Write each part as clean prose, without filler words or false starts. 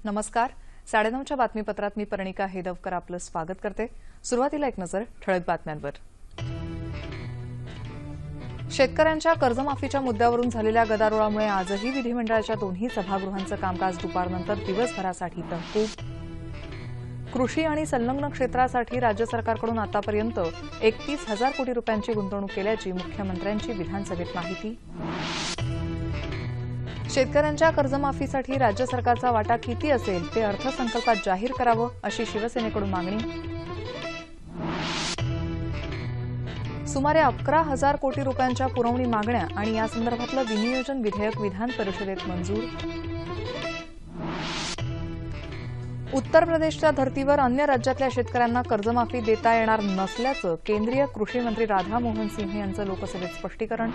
नमस्कार. 9:30च्या बातमीपत्रात मी पर्णिका हेदवकर आपलं स्वागत करते. सुरुवातीला एक नजर ठळक बातम्यांवर. शेतकऱ्यांच्या कर्जमाफीच्या मुद्द्यावरून झालेल्या गदारोळामुळे आजही विधिमंडळाच्या दोन्ही सभागृहांचं कामकाज दुपारनंतर दिवसभरासाठी तहकूब. कृषी आणि संलग्न क्षेत्रासाठी राज्य सरकारकडून आतापर्यंत 31,000 कोटी रुपयांची गुंतवणूक केल्याची मुख्यमंत्र्यांची विधानसभेत माहिती. शेतकऱ्यांच्या कर्जमाफीसाठी राज्य सरकारचा वाटा किती असेल ते अर्थसंकल्पात जाहीर करावं अशी शिवसेनेकडून मागणी. सुमारे 11,000 कोटी रुपयांच्या पुरवणी मागण्या आणि यासंदर्भातलं विनियोजन विधेयक विधान परिषदेत मंजूर. उत्तर प्रदेशच्या धर्तीवर अन्य राज्यातल्या शेतकऱ्यांना कर्जमाफी देता येणार नसल्याचं केंद्रीय कृषी मंत्री राधा मोहन सिंह यांचं लोकसभेत स्पष्टीकरण.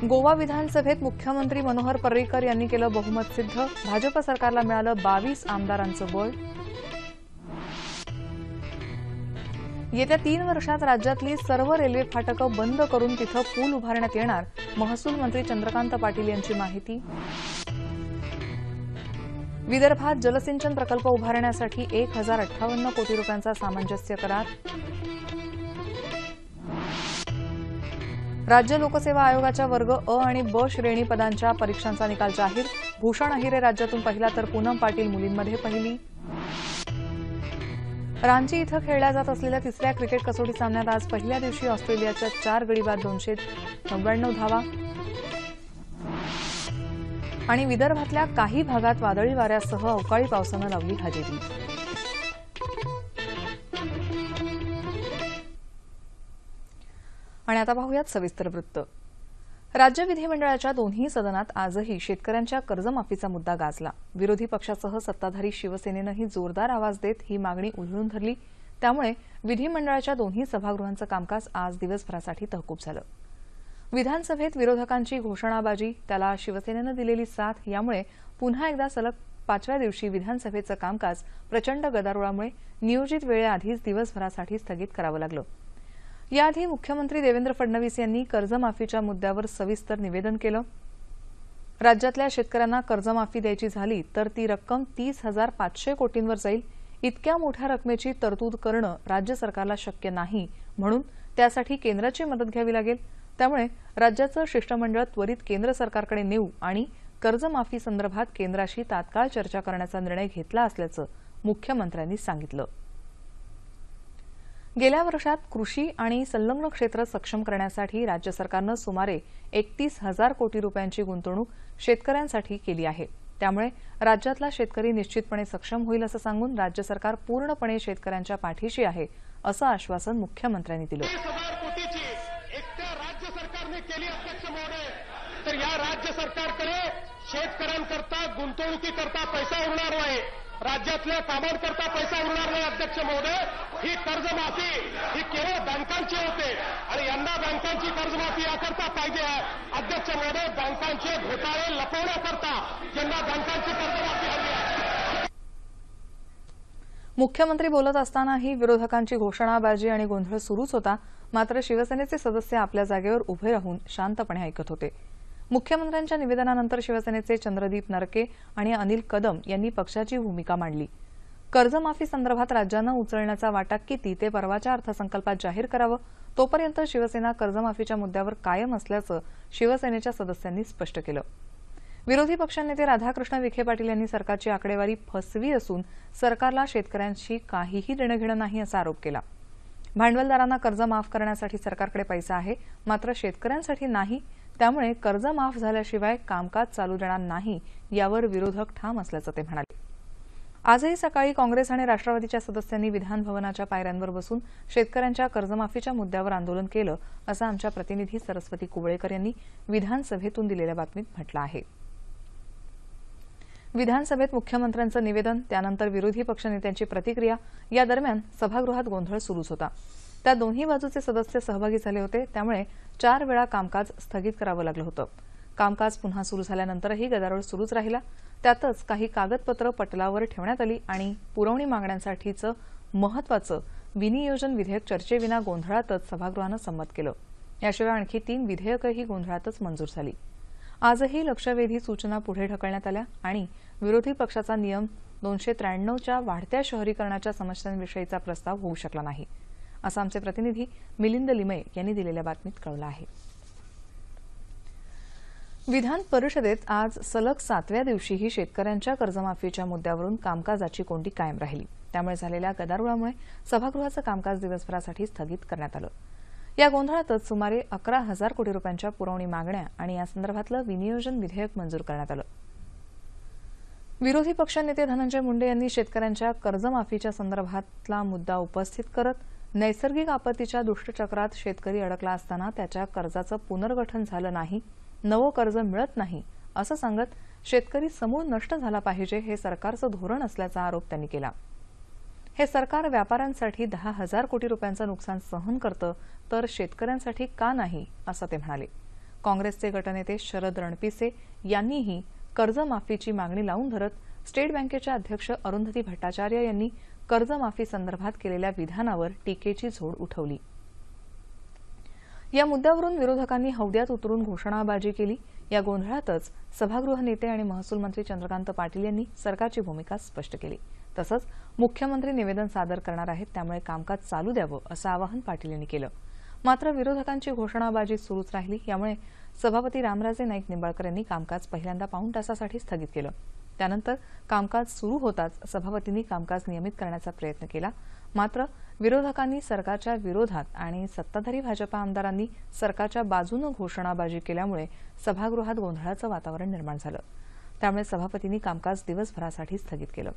गोवा विधानसभेत मुख्यमंत्री मनोहर पर्रीकर यांनी केलं बहुमत सिद्ध. भाजप सरकारला मिळालं 22 आमदारांचं बळ. येत्या 3 वर्षात राज्यातली सर्व रेल्वे फाटकं बंद करून तिथं पूल उभारण्यात येणार. महसूल मंत्री चंद्रकांत पाटील यांची माहिती. विदर्भात जलसिंचन प्रकल्प उभारण्यासाठी 1,058 कोटी रुपयांचा सामंजस्य करार. राज्य लोकसेवा आयोगाच्या वर्ग अ आणि ब श्रेणी पदांच्या परीक्षांचा निकाल जाहीर. भूषण अहिरे राज्यातून पहिला तर पूनम पाटील मुलींमध्ये पहिली. रांची इथं खेळल्या जात असलेल्या तिसऱ्या क्रिकेट कसोटी सामन्यात आज पहिल्या दिवशी ऑस्ट्रेलियाच्या 4 गडी बाद 299 धावा. आणि विदर्भातल्या काही भागात वादळी वाऱ्यासह अवकाळी पावसानं लावली हजेरी. आणि आता पाहूयात सविस्तर वृत्त. राज्य विधिमंडळाच्या दोन्ही सदनात आजही शेतकऱ्यांच्या कर्जमाफीचा मुद्दा गाजला. विरोधी पक्षासह सत्ताधारी शिवसेनेनंही जोरदार आवाज देत ही मागणी उधळून धरली. त्यामुळे विधिमंडळाच्या दोन्ही सभागृहांचं कामकाज आज दिवसभरासाठी तहकूब झालं. विधानसभेत विरोधकांची घोषणाबाजी, त्याला शिवसेनेनं दिलेली साथ यामुळे पुन्हा एकदा सलग 5व्या दिवशी विधानसभेचं कामकाज प्रचंड गदारोळामुळे नियोजित वेळेआधीच दिवसभरासाठी स्थगित करावं लागलं. याआधी मुख्यमंत्री देवेंद्र फडणवीस यांनी कर्जमाफीच्या मुद्द्यावर सविस्तर निवेदन केलं. राज्यातल्या शेतकऱ्यांना कर्जमाफी द्यायची झाली तर ती रक्कम 30,500 कोटींवर जाईल. इतक्या मोठ्या रकमेची तरतूद करणं राज्य सरकारला शक्य नाही, म्हणून त्यासाठी केंद्राची मदत घ्यावी लागेल. त्यामुळे राज्याचं शिष्टमंडळ त्वरित केंद्र सरकारकडे नेऊ आणि कर्जमाफी संदर्भात केंद्राशी तात्काळ चर्चा करण्याचा निर्णय घेतला असल्याचं मुख्यमंत्र्यांनी सांगितलं. गेल्या वर्षात कृषी आणि संलग्न क्षेत्र सक्षम करण्यासाठी राज्य सरकारनं सुमारे 31,000 कोटी रुपयांची गुंतवणूक शेतकऱ्यांसाठी केली आहे. त्यामुळे राज्यातला शेतकरी निश्चितपणे सक्षम होईल असं सांगून राज्य सरकार पूर्णपणे शेतकऱ्यांच्या पाठीशी आहे असं आश्वासन मुख्यमंत्र्यांनी दिलं. राज्य सरकारने केली अध्यक्ष महोदय, तर या राज्य सरकारकडे शेतकऱ्यांकरता गुंतवणुकीकरता पैसा उरणार नाही, राज्यातल्या कामांकरता पैसा उरणार नाही. अध्यक्ष महोदय, ही कर्जमाफी ही केवळ बँकांची होते आणि यंदा बँकांची कर्जमाफी याकरता पाहिजे आहे. अध्यक्ष महोदय, बँकांचे घोटाळे लपवण्याकरता यंदा बँकांची कर्जमाफी हवी आहे. मुख्यमंत्री बोलत असतानाही विरोधकांची घोषणाबाजी आणि गोंधळ सुरूच होता. मात्र शिवसेनेचे सदस्य आपल्या जागेवर उभे राहून शांतपणे ऐकत होते. मुख्यमंत्र्यांच्या निवेदनानंतर शिवसेनेचे चंद्रदीप नरके आणि अनिल कदम यांनी पक्षाची भूमिका मांडली. कर्जमाफी संदर्भात राज्यानं उचलण्याचा वाटा किती ते परवाच्या अर्थसंकल्पात जाहीर करावं. तोपर्यंत शिवसेना कर्जमाफीच्या मुद्द्यावर कायम असल्याचं शिवसेनेच्या सदस्यांनी स्पष्ट केलं. विरोधी पक्षनेते राधाकृष्ण विखे पाटील यांनी सरकारची आकडेवारी फसवी असून सरकारला शेतकऱ्यांशी काहीही देणंघेणं नाही असा आरोप केला. भांडवलदारांना कर्ज माफ करण्यासाठी सरकारकडे पैसा आहे, मात्र शेतकऱ्यांसाठी नाही. त्यामुळे कर्ज माफ झाल्याशिवाय कामकाज चालू देणार नाही यावर विरोधक ठाम असल्याचं ते म्हणाले. आजही सकाळी काँग्रेस आणि राष्ट्रवादीच्या सदस्यांनी विधानभवनाच्या पायऱ्यांवर बसून शेतकऱ्यांच्या कर्जमाफीच्या मुद्द्यावर आंदोलन केलं असं आमच्या प्रतिनिधी सरस्वती कुवळेकर यांनी विधानसभेतून दिलेल्या बातमीत म्हटलं आहे. विधानसभेत मुख्यमंत्र्यांचं निवेदन, त्यानंतर विरोधी पक्षनेत्यांची प्रतिक्रिया या दरम्यान सभागृहात गोंधळ सुरूच होता. त्यात दोन्ही बाजूचे सदस्य सहभागी झाले होते. त्यामुळे 4 वेळा कामकाज स्थगित करावं लागलं होतं. कामकाज पुन्हा सुरू झाल्यानंतरही गदारोळ सुरूच राहिला. त्यातच काही कागदपत्र पटलावर ठेवण्यात आली आणि पुरवणी मागण्यांसाठीचं महत्त्वाचं विनियोजन विधेयक चर्चेविना गोंधळातच सभागृहानं संमत केलं. याशिवाय आणखी 3 विधेयकही गोंधळातच मंजूर झाली. आजही लक्षवेधी सूचना पुढे ढकलण्यात आल्या आणि विरोधी पक्षाचा नियम 293च्या वाढत्या शहरीकरणाच्या समस्यांविषयीचा प्रस्ताव होऊ शकला नाही, असं आमचे प्रतिनिधी मिलिंद लिमये यांनी दिलेल्या बातमीत कळवलं आहे. विधान परिषदेत आज सलग 7व्या दिवशीही शेतकऱ्यांच्या कर्जमाफीच्या मुद्द्यावरून कामकाजाची कोंडी कायम राहिली. त्यामुळे झालेल्या गदारोळामुळे सभागृहाचं कामकाज दिवसभरासाठी स्थगित करण्यात आलं. या गोंधळातच सुमारे 11,000 कोटी रुपयांच्या पुरवणी मागण्या आणि यासंदर्भातलं विनियोजन विधेयक मंजूर करण्यात आलं. विरोधी पक्षनेते धनंजय मुंडे यांनी शेतकऱ्यांच्या कर्जमाफीच्या संदर्भातला मुद्दा उपस्थित करत नैसर्गिक आपत्तीच्या दुष्टचक्रात शेतकरी अडकला असताना त्याच्या कर्जाचं पुनर्गठन झालं नाही, नवं कर्ज मिळत नाही असं सांगत शेतकरी समूळ नष्ट झाला पाहिजे हे सरकारचं धोरण असल्याचा आरोप त्यांनी केला. हे सरकार व्यापाऱ्यांसाठी 10,000 कोटी रुपयांचं नुकसान सहन करतं तर शेतकऱ्यांसाठी का नाही असं ते म्हणाले. काँग्रेसचे गटनेते शरद रणपिसे यांनीही कर्जमाफीची मागणी लावून धरत स्टेट बँकेच्या अध्यक्ष अरुंधती भट्टाचार्य यांनी कर्जमाफी संदर्भात केलेल्या विधानावर टीकेची झोड उठवली. या मुद्द्यावरून विरोधकांनी हौद्यात उतरून घोषणाबाजी केली. या गोंधळातच सभागृह नेते आणि महसूल मंत्री चंद्रकांत पाटील यांनी सरकारची भूमिका स्पष्ट केली. तसंच मुख्यमंत्री निवेदन सादर करणार आहेत, त्यामुळे कामकाज चालू द्यावं असं आवाहन पाटील यांनी केलं. मात्र विरोधकांची घोषणाबाजी सुरूच राहिली. यामुळे सभापती रामराजे नाईक निंबाळकर यांनी कामकाज पहिल्यांदा पाऊण तासासाठी स्थगित केलं. त्यानंतर कामकाज सुरू होताच सभापतींनी कामकाज नियमित करण्याचा प्रयत्न केला. मात्र विरोधकांनी सरकारच्या विरोधात आणि सत्ताधारी भाजपा आमदारांनी सरकारच्या बाजूनं घोषणाबाजी केल्यामुळे सभागृहात गोंधळाचं वातावरण निर्माण झालं. त्यामुळे सभापतींनी कामकाज दिवसभरासाठी स्थगित केलं.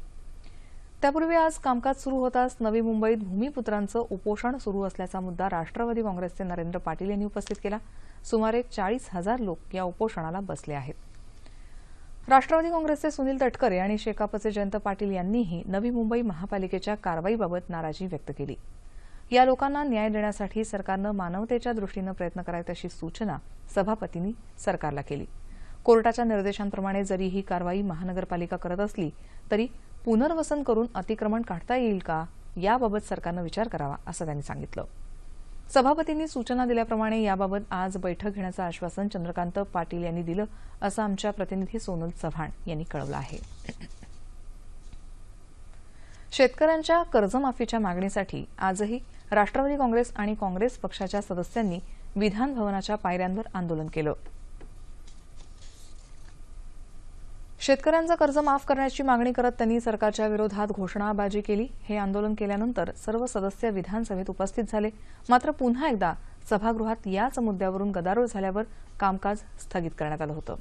त्यापूर्वी आज कामकाज सुरू होताच नवी मुंबईत भूमिपुत्रांचं उपोषण सुरू असल्याचा मुद्दा राष्ट्रवादी काँग्रेसचे नरेंद्र पाटील यांनी उपस्थित केला. सुमारे 40,000 लोक या उपोषणाला बसले आहेत. राष्ट्रवादी काँग्रेसचे सुनील तटकरे आणि शेकापचे जयंत पाटील यांनीही नवी मुंबई महापालिकेच्या कारवाईबाबत नाराजी व्यक्त केली. या लोकांना न्याय देण्यासाठी सरकारनं मानवतेच्या दृष्टीनं प्रयत्न करावेत अशी सूचना सभापतींनी सरकारला केली. कोर्टाच्या निर्देशांप्रमाणे जरी ही कारवाई महानगरपालिका करत असली तरी पुनर्वसन करून अतिक्रमण काढता येईल का याबाबत सरकारनं विचार करावा असं त्यांनी सांगितलं. सभापतींनी सूचना दिल्याप्रमाणे याबाबत आज बैठक घेण्याचं आश्वासन चंद्रकांत पाटील यांनी दिलं असं आमच्या प्रतिनिधी सोनल चव्हाण यांनी कळवलं आहे. शेतकऱ्यांच्या कर्जमाफीच्या मागणीसाठी आजही राष्ट्रवादी काँग्रेस आणि काँग्रेस पक्षाच्या सदस्यांनी विधान भवनाच्या पायऱ्यांवर आंदोलन केलं. शेतकऱ्यांचं कर्ज माफ करण्याची मागणी करत त्यांनी सरकारच्या विरोधात घोषणाबाजी केली. हे आंदोलन केल्यानंतर सर्व सदस्य विधानसभेत उपस्थित झाले. मात्र पुन्हा एकदा सभागृहात याच मुद्द्यावरून गदारोळ झाल्यावर कामकाज स्थगित करण्यात आलं होतं.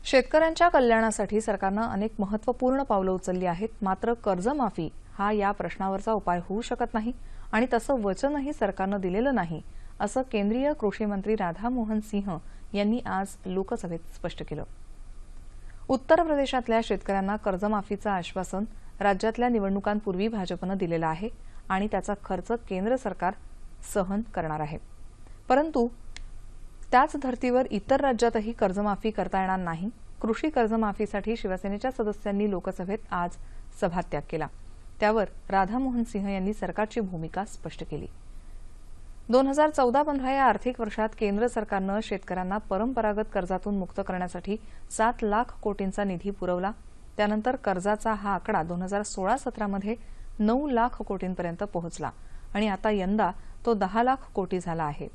शेतकऱ्यांच्या कल्याणासाठी सरकारनं अनेक महत्त्वपूर्ण पावलं उचलली आहेत. मात्र कर्जमाफी हा या प्रश्नावरचा उपाय होऊ शकत नाही आणि तसं वचनही सरकारनं दिलेलं नाही असं केंद्रीय कृषी मंत्री राधामोहन सिंह यांनी आज लोकसभेत स्पष्ट केलं. उत्तर प्रदेशातल्या शेतकऱ्यांना कर्जमाफीचं आश्वासन राज्यातल्या निवडणुकांपूर्वी भाजपनं दिलेलं आहे आणि त्याचा खर्च केंद्र सरकार सहन करणार आहे. परंतु त्याच धर्तीवर इतर राज्यातही कर्जमाफी करता येणार नाही. कृषी कर्जमाफीसाठी शिवसेनेच्या सदस्यांनी लोकसभेत आज सभात्याग केला. त्यावर राधामोहन सिंह यांनी सरकारची भूमिका स्पष्ट केली. 2014-15 या आर्थिक वर्षात केंद्र सरकारनं शेतकऱ्यांना परंपरागत कर्जातून मुक्त करण्यासाठी 7 लाख कोटींचा निधी पुरवला. त्यानंतर कर्जाचा हा आकडा 2016-17 मध्ये 9 लाख कोटींपर्यंत पोहोचला आणि आता यंदा तो 10 लाख कोटी झाला आहे.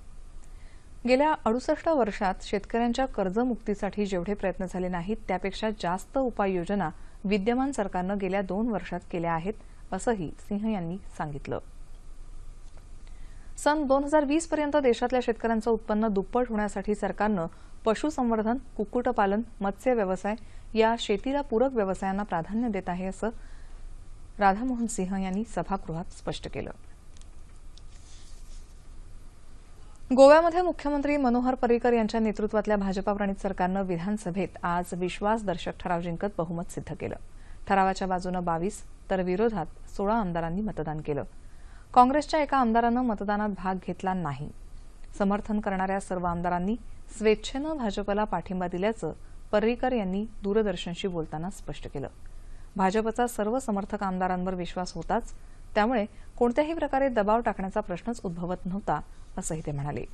गेल्या 68 वर्षात शेतकऱ्यांच्या कर्जमुक्तीसाठी जेवढे प्रयत्न झाले नाहीत त्यापेक्षा जास्त उपाययोजना विद्यमान सरकारनं गेल्या 2 वर्षात केल्या आहेत असंही सिंह यांनी सांगितलं. सन 2020 पर्यंत देशातल्या शेतकऱ्यांचं उत्पन्न दुप्पट होण्यासाठी सरकारनं पशुसंवर्धन, कुक्कुटपालन, मत्स्य व्यवसाय या शेतीला पूरक व्यवसायांना प्राधान्य देत आहे असं राधामोहन सिंह यांनी सभागृहात स्पष्ट केलं. गोव्यामध्ये मुख्यमंत्री मनोहर पर्रीकर यांच्या नेतृत्वातल्या भाजपा प्रणित सरकारनं विधानसभेत आज विश्वासदर्शक ठराव जिंकत बहुमत सिद्ध केलं. ठरावाच्या बाजूनं 22 तर विरोधात 16 आमदारांनी मतदान केलं. काँग्रेसच्या एका आमदारानं मतदानात भाग घेतला नाही. समर्थन करणाऱ्या सर्व आमदारांनी स्वेच्छेनं भाजपला पाठिंबा दिल्याचं पर्रीकर यांनी दूरदर्शनशी बोलताना स्पष्ट केलं. भाजपचा सर्व समर्थक आमदारांवर विश्वास होताच त्यामुळे कोणत्याही प्रकारे दबाव टाकण्याचा प्रश्नच उद्भवत नव्हता असंही ते म्हणाले.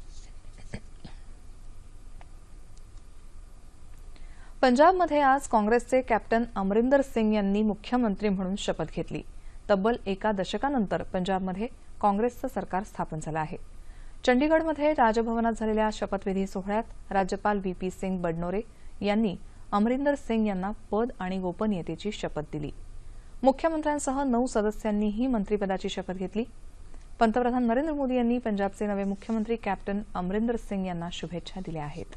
पंजाबमध्ये आज काँग्रेसचे कॅप्टन अमरिंदर सिंग यांनी मुख्यमंत्री म्हणून शपथ घेतली. तब्बल एका दशकानंतर पंजाबमध्ये काँग्रेसचं सरकार स्थापन झालं आहे. चंडीगडमध्ये राजभवनात झालेल्या शपथविधी सोहळ्यात राज्यपाल व्ही.पी. सिंग बडनोरे यांनी अमरिंदर सिंग यांना पद आणि गोपनीयतेची शपथ दिली. मुख्यमंत्र्यांसह 9 सदस्यांनीही मंत्रिपदाची शपथ घेतली. पंतप्रधान नरेंद्र मोदी यांनी पंजाबचे नवे मुख्यमंत्री कॅप्टन अमरिंदर सिंग यांना शुभेच्छा दिल्या आहेत.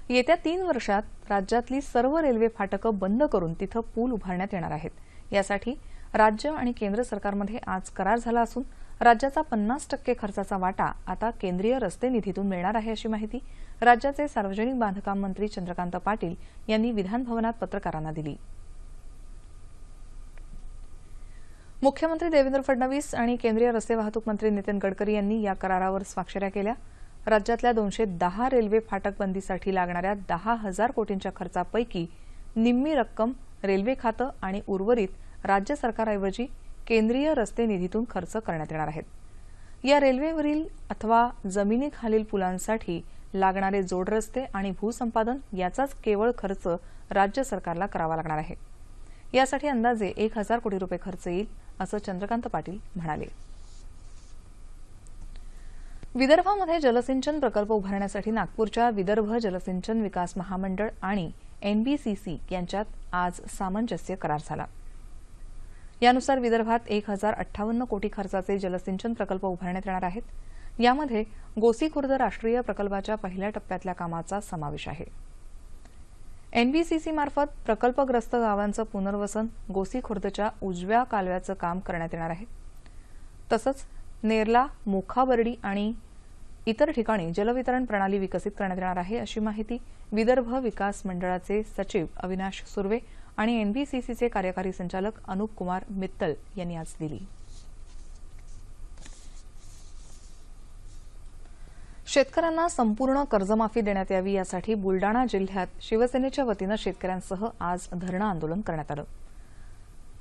येत्या 3 वर्षात राज्यातली सर्व रेल्वे फाटकं बंद करून तिथं पूल उभारण्यात येणार आहेत. यासाठी राज्य आणि केंद्र सरकारमध्ये आज करार झाला असून राज्याचा 50% खर्चाचा वाटा आता केंद्रीय रस्ते निधीतून मिळणार आहे, अशी माहिती राज्याचे सार्वजनिक बांधकाम मंत्री चंद्रकांत पाटील यांनी विधानभवनात पत्रकारांना दिली. मुख्यमंत्री देवेंद्र फडणवीस आणि केंद्रीय रस्ते वाहतूक मंत्री नितीन गडकरी यांनी या करारावर स्वाक्षऱ्या केल्या. राज्यातल्या 210 रेल्वे फाटक बंदीसाठी लागणाऱ्या 10,000 कोटींच्या खर्चापैकी निम्मी रक्कम रेल्वे खातं आणि उर्वरित राज्य सरकारऐवजी केंद्रीय रस्ते निधीतून खर्च करण्यात येणार आहेत. या रेल्वेवरील अथवा जमिनीखालील पुलांसाठी लागणारे जोडरस्ते आणि भूसंपादन याचाच केवळ खर्च राज्य सरकारला करावा लागणार आहे. यासाठी अंदाजे 1,000 कोटी रुपये खर्च येईल, असं चंद्रकांत पाटील म्हणाले. विदर्भामध्ये जलसिंचन प्रकल्प उभारण्यासाठी नागपूरच्या विदर्भ जलसिंचन विकास महामंडळ आणि एनबीसीसी यांच्यात आज सामंजस्य करार झाला. यानुसार विदर्भात 1,058 कोटी खर्चाचे जलसिंचन प्रकल्प उभारण्यात येणार आहेत. यामध्ये गोसीखुर्द राष्ट्रीय प्रकल्पाच्या पहिल्या टप्प्यातल्या कामाचा समावेश आहे. एनबीसीसी मार्फत प्रकल्पग्रस्त गावांचं पुनर्वसन, गोसीखुर्दच्या उजव्या कालव्याचं काम करण्यात येणार आहे. तसंच नेरला, मोखाबर्डी आणि इतर ठिकाणी जलवितरण प्रणाली विकसित करण्यात येणार आहे, अशी माहिती विदर्भ विकास मंडळाचे सचिव अविनाश सुर्वे आणि एनबीसीसीचे कार्यकारी संचालक अनुप कुमार मित्तल यांनी आज दिली. शेतकऱ्यांना संपूर्ण कर्जमाफी देण्यात यावी यासाठी बुलडाणा जिल्ह्यात शिवसेनेच्या वतीनं शेतकऱ्यांसह आज धरणं आंदोलन करण्यात आलं.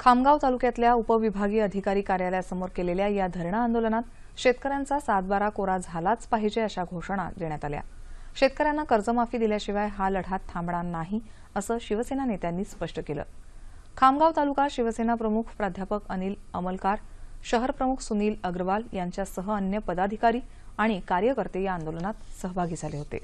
खामगाव तालुक्यातल्या उपविभागीय अधिकारी कार्यालयासमोर केलेल्या या धरणं आंदोलनात शेतकऱ्यांचा 7/12 कोरा झालाच पाहिजे अशा घोषणा देण्यात आल्या. शेतकऱ्यांना कर्जमाफी दिल्याशिवाय हा लढा थांबणार नाही, असं शिवसेना नेत्यांनी स्पष्ट केलं. खामगाव तालुका शिवसेना प्रमुख प्राध्यापक अनिल अमलकार, शहर प्रमुख सुनील अग्रवाल यांच्यासह अन्य पदाधिकारी आणि कार्यकर्ते या आंदोलनात सहभागी झाले होते.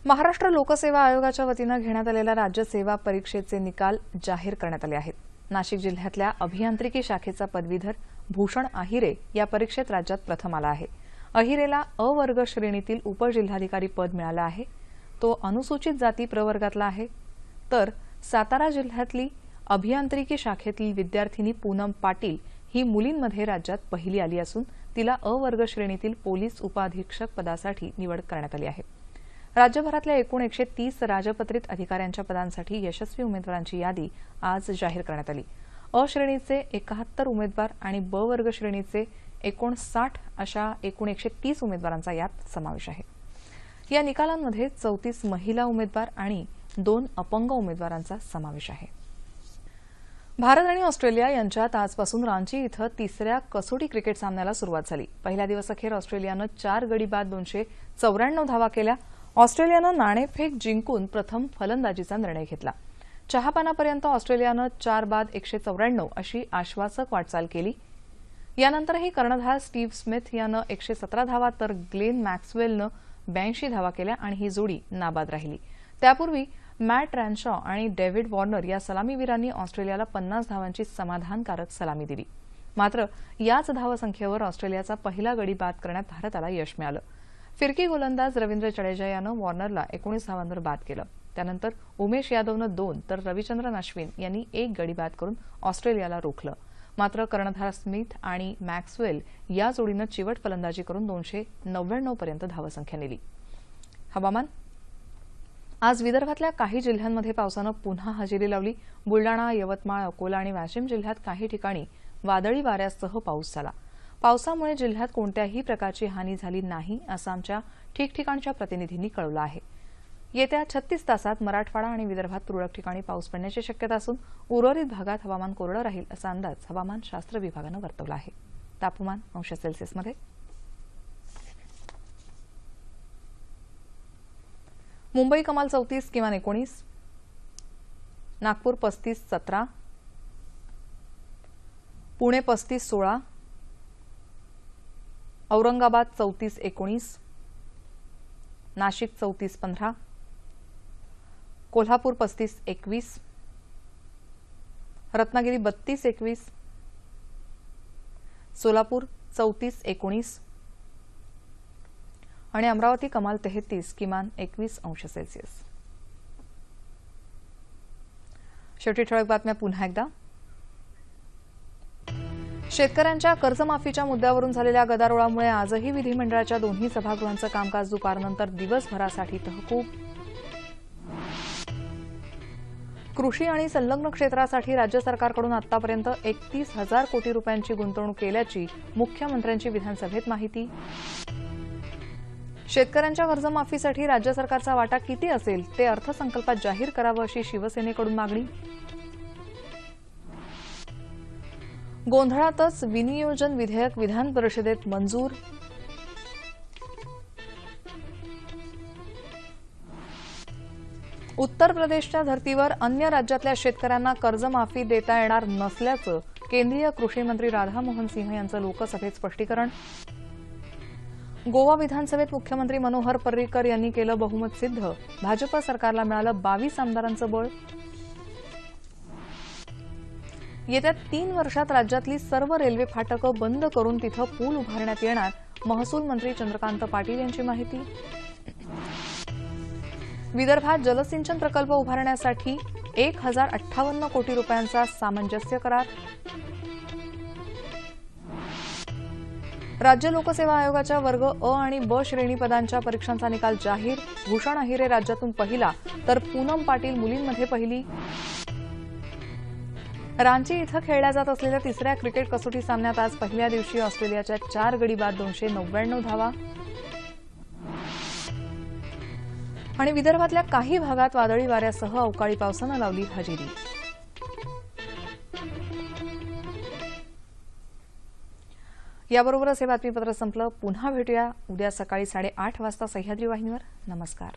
महाराष्ट्र लोकसेवा आयोगाच्या वतीनं घेण्यात आलेल्या राज्य सेवा परीक्षेचे निकाल जाहीर करण्यात आले आहेत. नाशिक जिल्ह्यातल्या अभियांत्रिकी शाखेचा पदवीधर भूषण आहिरे या परीक्षेत राज्यात प्रथम आला आहे. अहिरेला अ वर्ग श्रेणीतील उपजिल्हाधिकारी पद मिळालं आहे. तो अनुसूचित जाती प्रवर्गातला आहे. तर सातारा जिल्ह्यातली अभियांत्रिकी शाखेतील विद्यार्थिनी पूनम पाटील ही मुलींमध्ये राज्यात पहिली आली असून तिला अ वर्ग श्रेणीतील पोलीस उपअधीक्षक पदासाठी निवड करण्यात आली आहे. राज्यभरातल्या एकूण 130 राजपत्रित अधिकाऱ्यांच्या पदांसाठी यशस्वी उमेदवारांची यादी आज जाहीर करण्यात आली. अ श्रेणीचे 71 उमेदवार आणि ब वर्ग श्रेणीचे 59 अशा एकूण 130 उमेदवारांचा यात समावेश आहे. या निकालांमध्ये 34 महिला उमेदवार आणि 2 अपंग उमेदवारांचा समावेश आहे. भारत आणि ऑस्ट्रेलिया यांच्यात आजपासून रांची इथं 3ऱ्या कसोटी क्रिकेट सामन्याला सुरुवात झाली. पहिल्या दिवसाअखेर ऑस्ट्रेलियानं 4 गडी बाद 294 धावा केल्या. ऑस्ट्रेलियानं नाणेफेक जिंकून प्रथम फलंदाजीचा निर्णय घेतला. चहापानापर्यंत ऑस्ट्रेलियानं 4 बाद 194 अशी आश्वासक वाटचाल केली. यानंतरही कर्णधार स्टीव्ह स्मिथ यानं 117 धावा तर ग्लेन मॅक्सवेलनं 82 धावा केल्या आणि ही जोडी नाबाद राहिली. त्यापूर्वी मॅट रॅनशॉ आणि डेव्हिड वॉर्नर या सलामीवीरांनी ऑस्ट्रेलियाला 50 धावांची समाधानकारक सलामी दिली. मात्र याच धावसंख्येवर ऑस्ट्रेलियाचा पहिला गडी बाद करण्यात भारताला यश मिळालं. फिरकी गोलंदाज रवींद्र जडेजा यानं वॉर्नरला 19 धावांवर बाद केलं. त्यानंतर उमेश यादवनं 2 तर रविचंद्रन अश्विन यांनी 1 गडी बाद करून ऑस्ट्रेलियाला रोखलं. मात्र कर्णधार स्मिथ आणि मॅक्सवेल या जोडीनं चिवट फलंदाजी करून 299 पर्यंत धावसंख्या नेली. हवामान. आज विदर्भातल्या काही जिल्ह्यांमध्ये पावसानं पुन्हा हजेरी लावली. बुलडाणा, यवतमाळ, अकोला आणि वाशिम जिल्ह्यात काही ठिकाणी वादळी वाऱ्यासह पाऊस झाला. पावसामुळे जिल्ह्यात कोणत्याही प्रकारची हानी झाली नाही असं आमच्या ठिकठिकाणच्या प्रतिनिधींनी कळवलं आहे। येत्या 36 तासात मराठवाडा आणि विदर्भात तुरळक ठिकाणी पाऊस पडण्याची शक्यता असून उर्वरित भागात हवामान कोरडं राहील असा अंदाज हवामानशास्त्र विभागानं वर्तवला आहे। तापमान अंश सेल्सिअसमध्ये मुंबई कमाल 34 किमान 19, नागपूर 35 17, पुणे 35 16, औरंगाबाद 34 19, नाशिक 34 15, कोल्हापूर 35 21, रत्नागिरी 32 21, सोलापूर 34 19 आणि अमरावती कमाल 33 किमान 21 अंश सेल्सिअस। शेवटी ठळक बातम्या पुन्हा एकदा। शेतकऱ्यांच्या कर्जमाफीच्या मुद्द्यावरून झालेल्या गदारोळामुळे आजही विधिमंडळाच्या दोन्ही सभागृहांचं कामकाज दुपारनंतर दिवसभरासाठी तहकूब। कृषी आणि संलग्न क्षेत्रासाठी राज्य सरकारकडून आतापर्यंत 31,000 कोटी रुपयांची गुंतवणूक केल्याची मुख्यमंत्र्यांची विधानसभेत माहिती। शेतकऱ्यांच्या कर्जमाफीसाठी राज्य सरकारचा वाटा किती असेल ते अर्थसंकल्पात जाहीर करावं अशी शिवसेनेकडून मागणी। गोंधळातच विनियोजन विधेयक विधान परिषदेत मंजूर। उत्तर प्रदेशच्या धर्तीवर अन्य राज्यातल्या शेतकऱ्यांना कर्जमाफी देता येणार नसल्याचं केंद्रीय कृषी मंत्री राधामोहन सिंह यांचं लोकसभेत स्पष्टीकरण। गोवा विधानसभेत मुख्यमंत्री मनोहर पर्रीकर यांनी केलं बहुमत सिद्ध, भाजप सरकारला मिळालं 22 आमदारांचं बळ। येत्या 3 वर्षात राज्यातली सर्व रेल्वे फाटकं बंद करून तिथं पूल उभारण्यात येणार, महसूल मंत्री चंद्रकांत पाटील यांची माहिती। विदर्भात जलसिंचन प्रकल्प उभारण्यासाठी 1058 कोटी रुपयांचा सामंजस्य करार। राज्य लोकसेवा आयोगाच्या वर्ग अ आणि ब श्रेणी पदांच्या परीक्षांचा निकाल जाहीर, भूषण अहिरे राज्यातून पहिला तर पूनम पाटील मुलींमध्ये पहिली। रांची इथं खेळल्या जात असलेल्या तिसऱ्या क्रिकेट कसोटी सामन्यात आज पहिल्या दिवशी ऑस्ट्रेलियाच्या 4 गडी बाद 299 धावा। आणि विदर्भातल्या काही भागात वादळी वाऱ्यासह अवकाळी पावसानं लावली हजेरी। याबरोबरच हे बातमीपत्र संपलं। पुन्हा भेटूया उद्या सकाळी 8:30 वाजता सह्याद्री वाहिनीवर। नमस्कार।